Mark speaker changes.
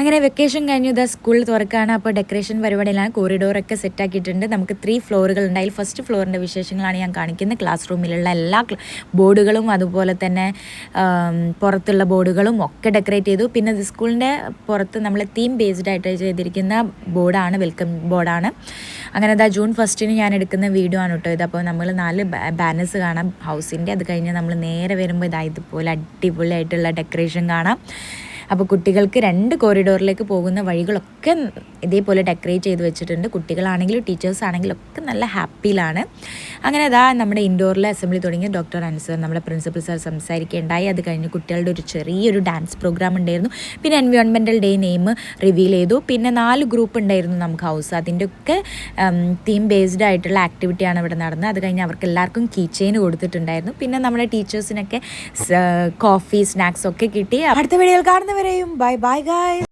Speaker 1: അങ്ങനെ വെക്കേഷൻ കഴിഞ്ഞു ഇതാ സ്കൂൾ തുറക്കുകയാണ്. അപ്പോൾ ഡെക്കറേഷൻ പരിപാടിയിലാണ്. കോറിഡോറൊക്കെ സെറ്റാക്കിയിട്ടുണ്ട്. നമുക്ക് 3 ഫ്ലോറുകളുണ്ട്. അതിൽ ഫസ്റ്റ് ഫ്ലോറിൻ്റെ വിശേഷങ്ങളാണ് ഞാൻ കാണിക്കുന്നത്. ക്ലാസ് റൂമിലുള്ള എല്ലാ ബോർഡുകളും അതുപോലെ തന്നെ പുറത്തുള്ള ബോർഡുകളും ഒക്കെ ഡെക്കറേറ്റ് ചെയ്തു. പിന്നെ സ്കൂളിൻ്റെ പുറത്ത് നമ്മൾ തീം ബേസ്ഡ് ആയിട്ട് ചെയ്തിരിക്കുന്ന ബോർഡാണ്, വെൽക്കം ബോർഡാണ്. അങ്ങനെ ഇതാ ജൂൺ 1 ഞാൻ എടുക്കുന്ന വീഡിയോ ആണ് കേട്ടോ ഇത്. അപ്പോൾ നമ്മൾ 4 ബാനേഴ്സ് കാണാം ഹൗസിൻ്റെ. അത് കഴിഞ്ഞ് നമ്മൾ നേരെ വരുമ്പോൾ ഇതുപോലെ അടിപൊളിയായിട്ടുള്ള ഡെക്കറേഷൻ കാണാം. അപ്പോൾ കുട്ടികൾക്ക് 2 കോറിഡോറിലേക്ക് പോകുന്ന വഴികളൊക്കെ ഇതേപോലെ ഡെക്കറേറ്റ് ചെയ്ത് വെച്ചിട്ടുണ്ട്. കുട്ടികളാണെങ്കിലും ടീച്ചേഴ്സ് ആണെങ്കിലും ഒക്കെ നല്ല ഹാപ്പിയിലാണ്. അങ്ങനെ അതാ നമ്മുടെ ഇൻഡോറിലെ അസംബ്ലി തുടങ്ങി. ഡോക്ടർ അൻസർ നമ്മുടെ പ്രിൻസിപ്പൽ സാർ സംസാരിക്കുകയുണ്ടായി. അത് കഴിഞ്ഞ് കുട്ടികളുടെ ഒരു ചെറിയൊരു ഡാൻസ് പ്രോഗ്രാം ഉണ്ടായിരുന്നു. പിന്നെ എൻവയോൺമെൻറ്റൽ ഡേ നെയിം റിവീൽ ചെയ്തു. പിന്നെ 4 ഗ്രൂപ്പ് ഉണ്ടായിരുന്നു നമുക്ക് ഹൗസ്. അതിൻ്റെയൊക്കെ തീം ബേസ്ഡ് ആയിട്ടുള്ള ആക്ടിവിറ്റിയാണ് ഇവിടെ നടന്നത്. അത് കഴിഞ്ഞ് അവർക്ക് എല്ലാവർക്കും കീ ചെയിൻ കൊടുത്തിട്ടുണ്ടായിരുന്നു. പിന്നെ നമ്മുടെ ടീച്ചേഴ്സിനൊക്കെ കോഫി സ്നാക്സ് ഒക്കെ കിട്ടി. അടുത്ത വീഡിയോയിൽ കാണുന്നവരെയും ബൈ ബൈ ഗായ്സ്.